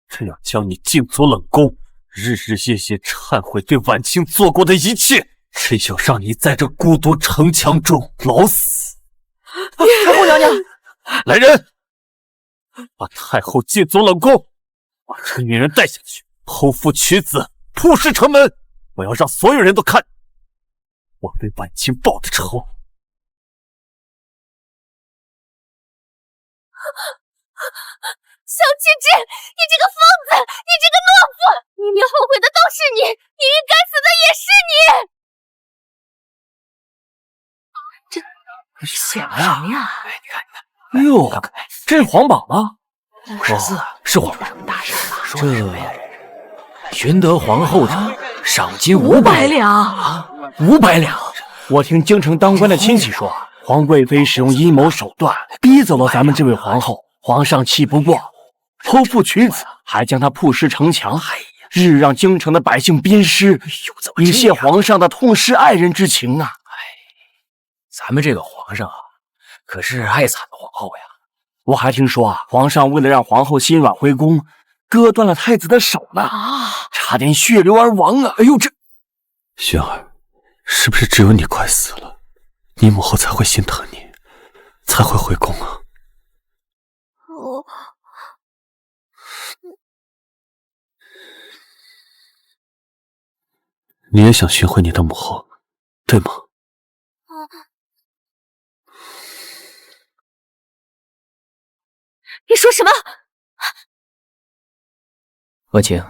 朕要将你禁足冷宫，日日夜夜忏悔对婉清做过的一切，朕要让你在这孤独城墙中老死。
太后娘娘，
来人，把太后禁足冷宫，把这个女人带下去，剖腹取子，曝尸城门。我要让所有人都看我为婉清报的仇。
萧启之，你这个疯子，你这个懦夫！明明后悔的都是你，明明该死的也是你！
显了什么呀？你看，
哟，这是皇榜吗
？54
是皇榜。
这寻得皇后者，赏金500
两。
500两！我听京城当官的亲戚说，皇贵妃使用阴谋手段逼走了咱们这位皇后，皇上气不过，剖腹取子，还将她曝尸城墙，日让京城的百姓鞭尸，以泄皇上的痛失爱人之情啊！
咱们这个皇上啊，可是爱惨的皇后呀。
我还听说啊，皇上为了让皇后心软回宫，割断了太子的手呢，差点血流而亡啊！哎呦，这
轩儿，是不是只有你快死了，你母后才会心疼你，才会回宫啊？你也想寻回你的母后，对吗？
你说什么？
婉清，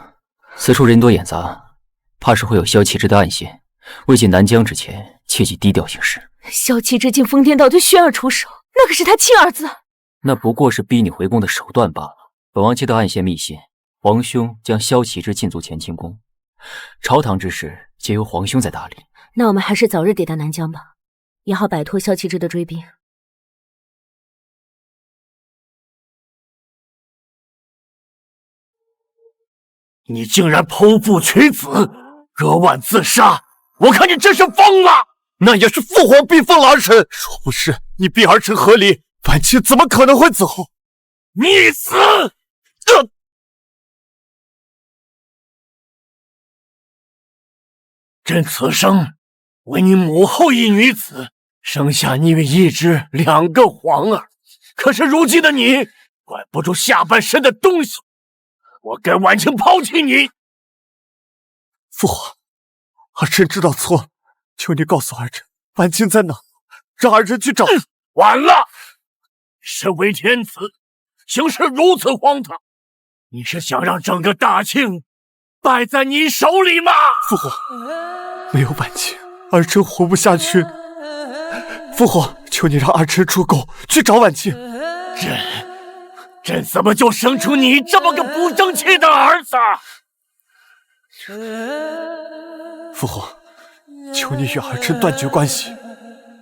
此处人多眼杂，怕是会有萧启之的暗线。未进南疆之前，切记低调行事。
萧启之竟疯癫到对轩儿出手，那可是他亲儿子。
那不过是逼你回宫的手段罢了。本王接到暗线密信，皇兄将萧启之禁足乾清宫，朝堂之事皆由皇兄在打理。
那我们还是早日抵达南疆吧，也好摆脱萧启之的追兵。
你竟然剖腹取子，割腕自杀！我看你真是疯了！
那也是父皇逼疯了儿臣，若不是你逼儿臣合离，婉清怎么可能会走？
你死！朕此生为你母后一女子，生下你与一枝2个皇儿，可是如今的你，管不住下半身的东西，我该婉清抛弃你。
父皇，儿臣知道错了，求你告诉儿臣婉清在哪，让儿臣去找。
晚了，身为天子，行事如此荒唐，你是想让整个大清败在你手里吗？
父皇，没有婉清，儿臣活不下去。父皇，求你让儿臣出宫去找婉清。
朕怎么就生出你这么个不争气的儿子？
父皇，求你与儿臣断绝关系，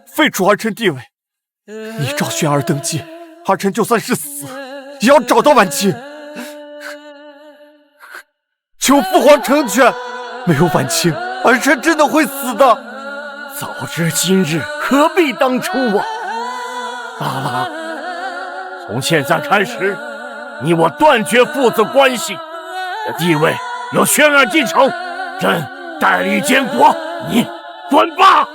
废除儿臣地位。你赵宣儿登基，儿臣就算是死，也要找到婉清。求父皇成全，没有婉清，儿臣真的会死的。
早知今日，何必当初啊！大郎，从现在开始，你我断绝父子关系。这地位由宣儿继承，朕代理监国，你滚吧！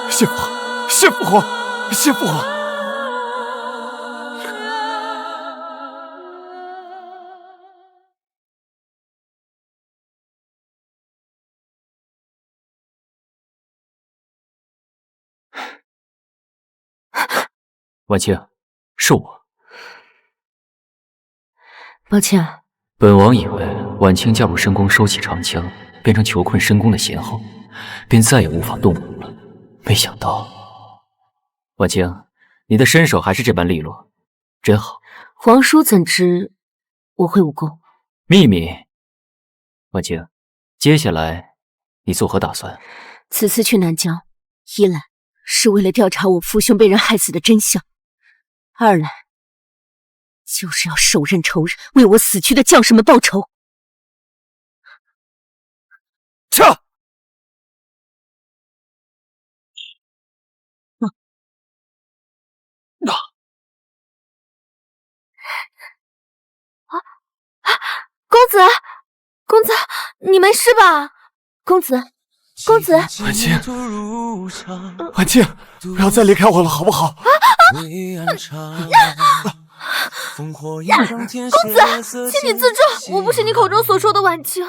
谢父皇，谢父皇，谢父皇。
婉清，是我。
抱歉，
本王以为婉清加入深宫，收起长枪，变成囚困深宫的贤后，便再也无法动武了。没想到，婉清，你的身手还是这般利落，真好。
皇叔怎知我会武功？
秘密。婉清，接下来你作何打算？
此次去南疆，一来是为了调查我父兄被人害死的真相，二来就是要手刃仇人，为我死去的将士们报仇。
撤！
公子，公子，你没事吧？
公子，公子，
婉清，婉清，不要再离开我了，好不好？
公子，请你自重，我不是你口中所说的婉清。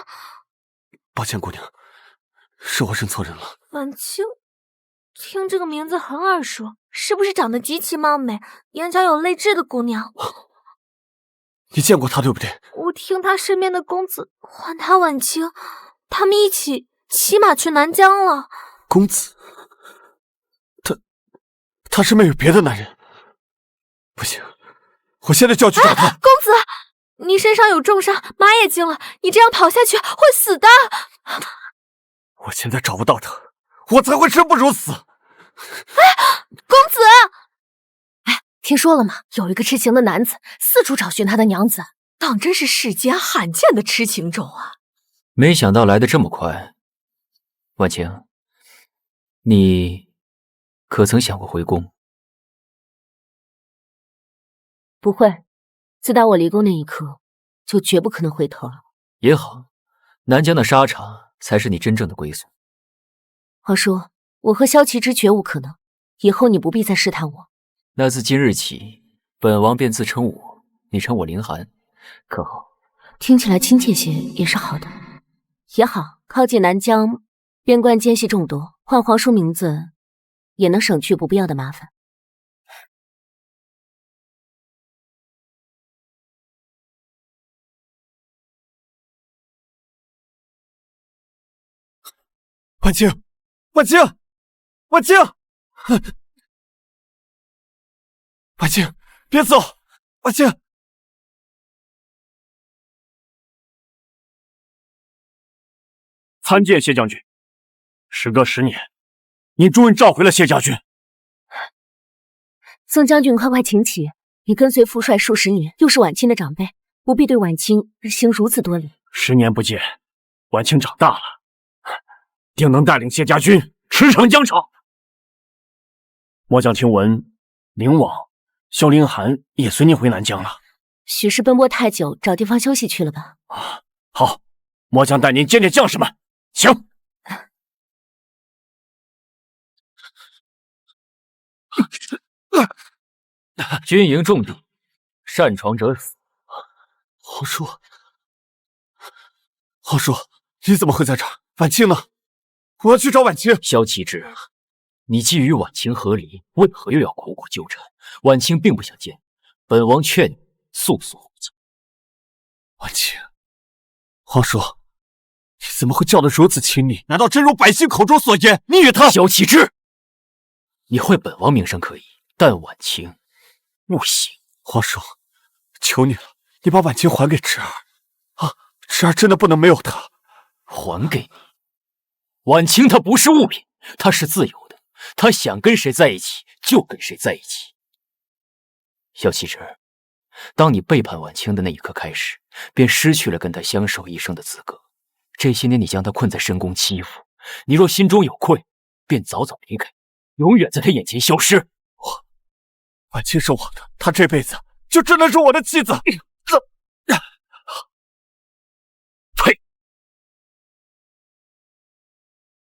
抱歉，姑娘，是我认错人了。
婉清，听这个名字很耳熟，是不是长得极其貌美、眼角有泪痣的姑娘？
你见过她对不对？
我听她身边的公子唤她婉清，他们一起骑马去南疆了。
公子，他身边有别的男人，不行，我现在就要去找他。
公子，你身上有重伤，马也惊了，你这样跑下去会死的。
我现在找不到他，我才会生不如死。
公子，
听说了吗？有一个痴情的男子四处找寻他的娘子，
当真是世间罕见的痴情种啊！
没想到来得这么快。婉清，你可曾想过回宫？
不会，自打我离宫那一刻，就绝不可能回头了。
也好，南疆的沙场才是你真正的归宿。
皇叔，我和萧齐之绝无可能，以后你不必再试探我。
那自今日起，本王便自称我，你称我凌寒，可好？
听起来亲切些也是好的。也好，靠近南疆，边关奸细众多，换皇叔名字也能省去不必要的麻烦。
婉清，婉清，婉清，婉清，别走，婉清。
参见谢将军。时隔10年，你终于召回了谢家军。
宋将军，快快请起。你跟随父帅数十年，又是婉清的长辈，不必对婉清行如此多礼。
10年不见，婉清长大了，定能带领谢家军驰骋疆场。末将听闻，灵王萧凌寒也随您回南疆了。
许是奔波太久，找地方休息去了吧？
好，末将带您见见将士们。行。
军营重地，擅闯者死。
皇叔，皇叔，你怎么会在这儿？婉清呢？我要去找婉清。
萧齐之，你既与婉清和离，为何又要苦苦纠缠？婉清并不想见，本王劝你速速回家。
婉清，皇叔，你怎么会叫得如此亲昵？难道真如百姓口中所言，你与他？
萧齐之，你坏本王名声可以，但婉清不行。
皇叔，求你了，你把婉清还给侄儿啊！侄儿真的不能没有她。
还给你？婉清她不是物品，她是自由的，她想跟谁在一起就跟谁在一起。萧启之，当你背叛婉清的那一刻开始，便失去了跟她相守一生的资格。这些年你将她困在深宫欺负，你若心中有愧，便早早离开，永远在她眼前消失。
婉清是我的，她这辈子就只能是我的妻子。呸！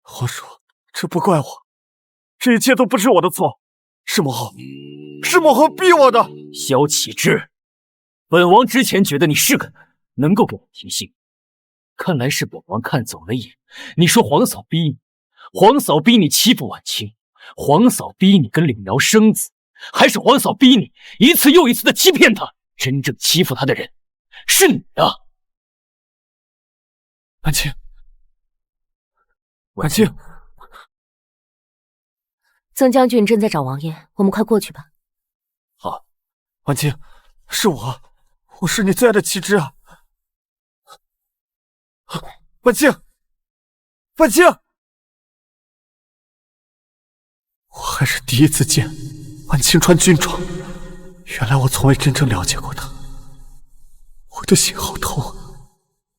皇叔，这不怪我，这一切都不是我的错，是母后逼我的。
萧启之，本王之前觉得你是个能够给我提醒，看来是本王看走了眼。你说皇嫂逼你，皇嫂逼你欺负婉清，皇嫂逼你跟柳瑶生子，还是皇嫂逼你一次又一次的欺骗她？真正欺负她的人是你啊！
婉清，婉清，
曾将军正在找王爷，我们快过去吧。
好，婉清，是我是你最爱的妻之啊！婉清，婉清，我还是第一次见婉清穿军装，原来我从未真正了解过她，我的心好痛啊！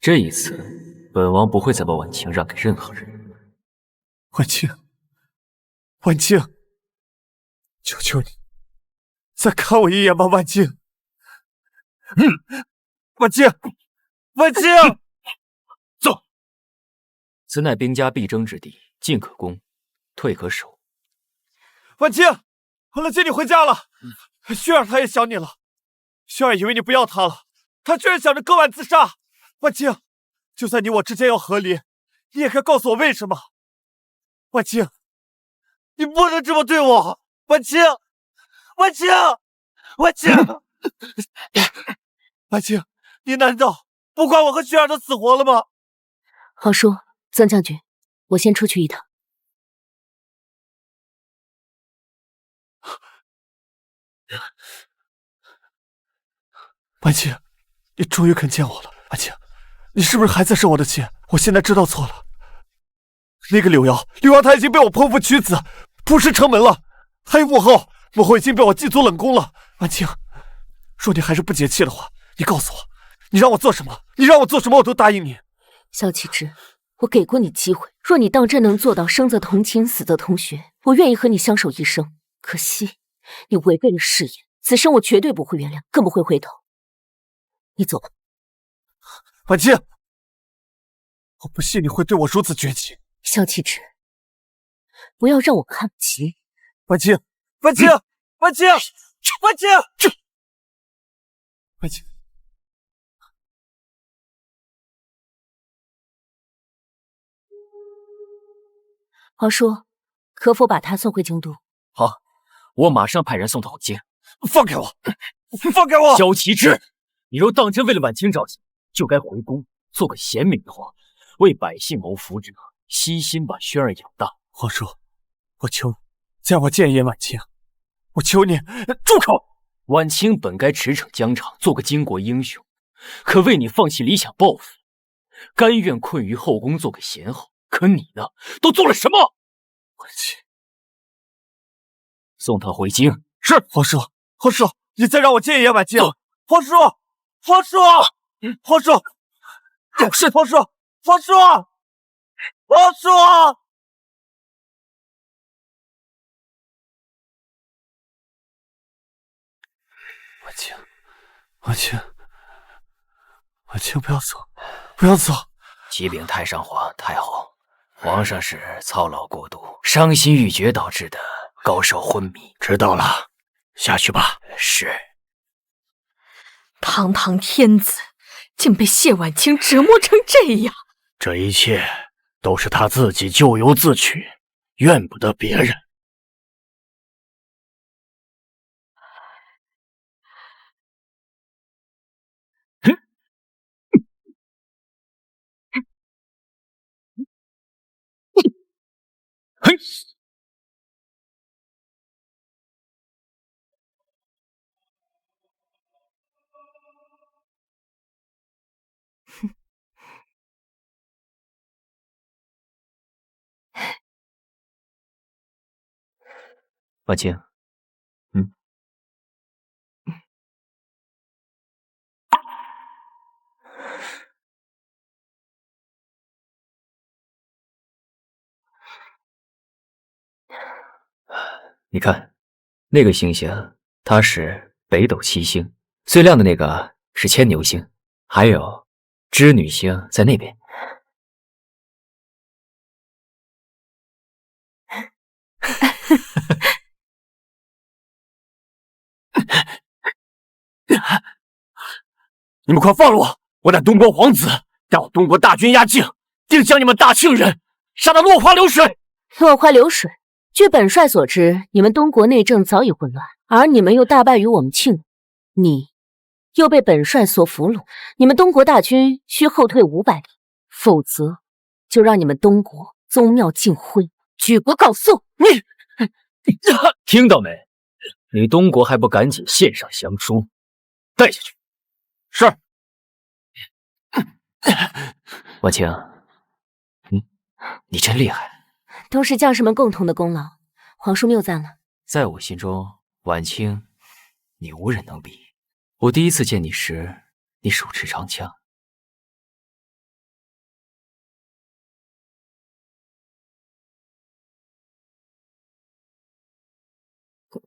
这一次，本王不会再把婉清让给任何人。
婉清，婉清，求求你，再看我一眼吧，婉清。婉清，婉清，
走。此乃兵家必争之地，进可攻，退可守。
婉清，乐姐，你回家了。薰儿她也想你了，薰儿以为你不要她了，她居然想着割腕自杀。婉清，就算你我之间要和离，你也该告诉我为什么。婉清，你不能这么对我。婉清，婉清，婉清，婉清，你难道不管我和薰儿的死活了吗？
皇叔，曾将军，我先出去一趟。
婉清，你终于肯见我了。婉清，你是不是还在生我的气？我现在知道错了。那个柳瑶她已经被我剖腹取子，扑尸城门了。还有母后已经被我祭足冷宫了。婉清，若你还是不解气的话，你告诉我，你让我做什么？你让我做什么我都答应你。
萧启之，我给过你机会，若你当真能做到生则同亲，死则同穴，我愿意和你相守一生。可惜你违背了誓言，此生我绝对不会原谅，更不会回头。你走吧。
婉清，我不信你会对我如此绝情。
萧启之，不要让我看不起你。
婉清，婉清，婉清，婉清，婉清。
皇叔，可否把他送回京都？
好，我马上派人送他回京。
放开我！放开我！
萧启之，你若当真为了婉清着想，就该回宫做个贤明的皇，为百姓谋福祉，悉心把轩儿养大。
皇叔，我求你，再让我见一眼婉清，我求你！
住口！婉清本该驰骋疆场，做个巾帼英雄，可为你放弃理想抱负，甘愿困于后宫做个贤后。可你呢，都做了什么？
婉清，
送他回京。
是。皇叔，皇叔，你再让我见一眼婉清。皇叔，皇叔，皇叔，是皇叔，皇叔，皇叔。婉清，婉清，婉清，不要走，不要走！
启禀太上皇太后，皇上是操劳过度、伤心欲绝导致的高烧昏迷。
知道了，下去吧。
是。
堂堂天子，竟被谢婉清折磨成这样！
这一切都是他自己咎由自取，怨不得别人。
嘿。婉清，你看，那个星星，它是北斗七星，最亮的那个是牵牛星，还有织女星在那边。
你们快放了我！我乃东国皇子，带我东国大军压境，定将你们大庆人杀得落花流水！
落花流水。据本帅所知，你们东国内政早已混乱，而你们又大败于我们庆，你又被本帅所俘虏。你们东国大军需后退500里，否则就让你们东国宗庙尽灰，举国告诉你！
听到没？你东国还不赶紧献上降书，带下去。
是。
婉清，你真厉害。
都是将士们共同的功劳，皇叔谬赞了。
在我心中，婉清，你无人能比。我第一次见你时，你手持长枪。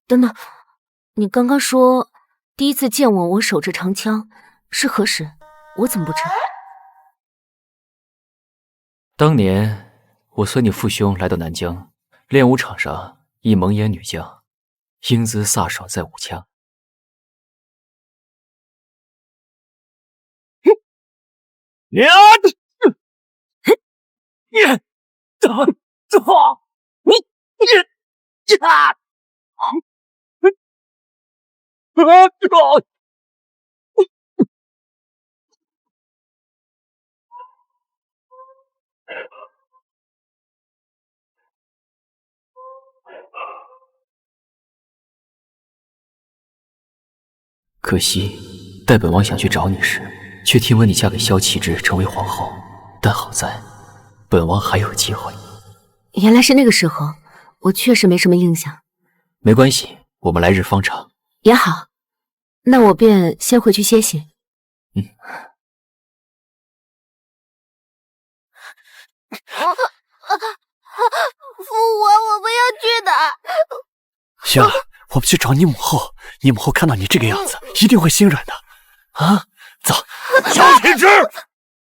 等等，你刚刚说第一次见我手持长枪是何时？我怎么不知？
当年我随你父兄来到南疆练武场上，一蒙眼女将英姿飒爽在武枪。可惜，待本王想去找你时，却听闻你嫁给萧启之成为皇后。但好在，本王还有机会。
原来是那个时候，我确实没什么印象。
没关系，我们来日方长。
也好，那我便先回去歇息。
父王，我不要去的。
轩儿，我们去找你母后，你母后看到你这个样子，一定会心软的。啊，走。
萧启之，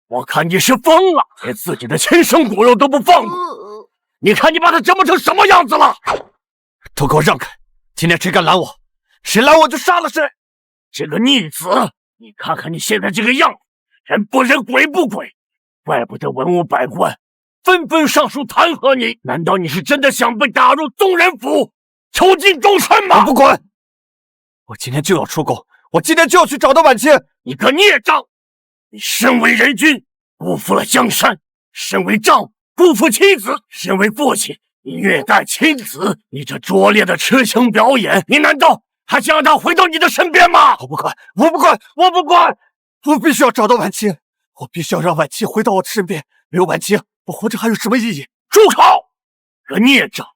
我看你是疯了，连自己的亲生骨肉都不放过。你看你把他折磨成什么样子了！
都给我让开！今天谁敢拦我，谁拦我就杀了谁！
这个逆子，你看看你现在这个样子，人不人鬼不鬼，怪不得文武百官纷纷上书弹劾你。难道你是真的想被打入宗人府，囚禁终身吗？
我不管！我今天就要出宫，我今天就要去找到婉清。
你个孽障！你身为人君，辜负了江山；身为丈，辜负妻子；身为父亲，你虐待亲子。你这拙劣的痴情表演，你难道还想让他回到你的身边吗？
我不管，我不管，我不管！我必须要找到婉清，我必须要让婉清回到我的身边。没有婉清，我活着还有什么意义？
住口！个孽障！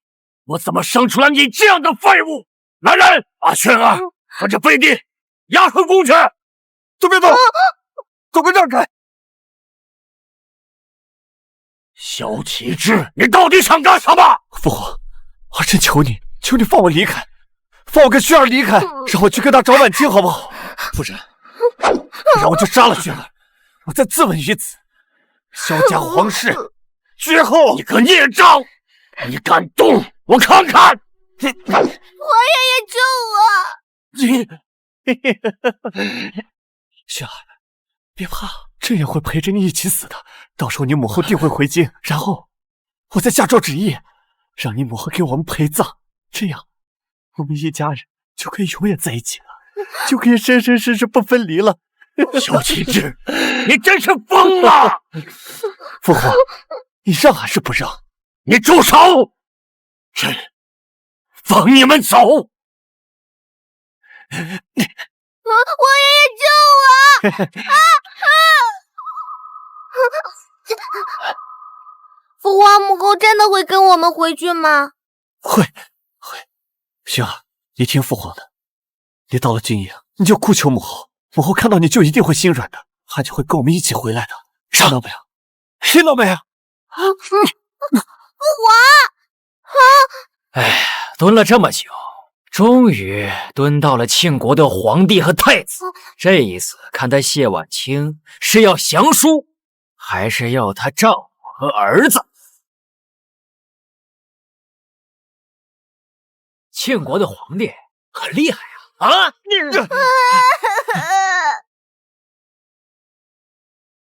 我怎么生出来你这样的废物？来人，把轩儿和这废帝押回宫去！
都别动，都给我让开！
萧启之，你到底想干什么？
父皇，我真求你，求你放我离开，放我跟轩儿离开，让我去跟他找婉清，好不好？不然我就杀了轩儿，我再自刎于此。萧家皇室绝后！
你个孽障！你敢动，我看看！
王爷爷救我！
轩儿，别怕，朕也会陪着你一起死的。到时候你母后定会回京，然后我再下诏旨意，让你母后给我们陪葬，这样我们一家人就可以永远在一起了，就可以生生世世不分离了。
萧启之，你真是疯了！
父皇，你让还是不让？
你住手！朕放你们走！
王爷爷救我！父皇，母后真的会跟我们回去吗？
会。行啊，你听父皇的，你到了军营，你就哭求母后，母后看到你就一定会心软的，汉就会跟我们一起回来的，听到没有？听到没有？
父皇！
哎，蹲了这么久，终于蹲到了庆国的皇帝和太子。这一次，看他谢婉清是要降书，还是要他丈夫和儿子？庆国的皇帝很厉害啊！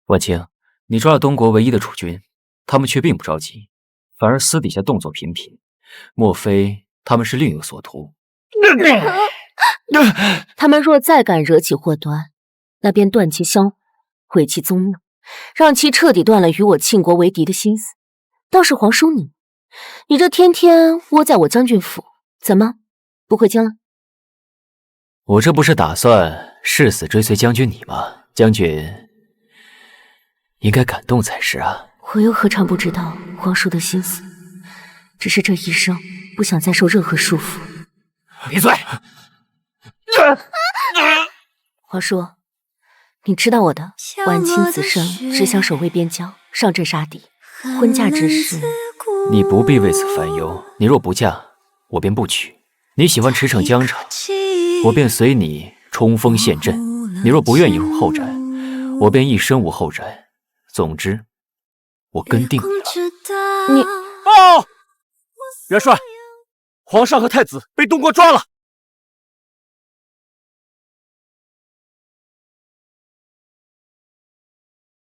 婉清，你抓了东国唯一的储君，他们却并不着急，反而私底下动作频频，莫非他们是另有所图？
他们若再敢惹起祸端，那便断其香火，毁其宗庙，让其彻底断了与我庆国为敌的心思。倒是皇叔你这天天窝在我将军府，怎么不回京了？
我这不是打算誓死追随将军你吗？将军应该感动才是啊！
我又何尝不知道皇叔的心思，只是这一生不想再受任何束缚。
闭嘴！
皇叔，你知道我的晚清此生只想守卫边疆，上阵杀敌，婚嫁之事
你不必为此烦忧。你若不嫁，我便不娶。你喜欢驰骋疆场，我便随你冲锋陷阵；你若不愿意后斩，我便一生无后斩。总之，我跟定你了。
元帅，皇上和太子被东国抓了。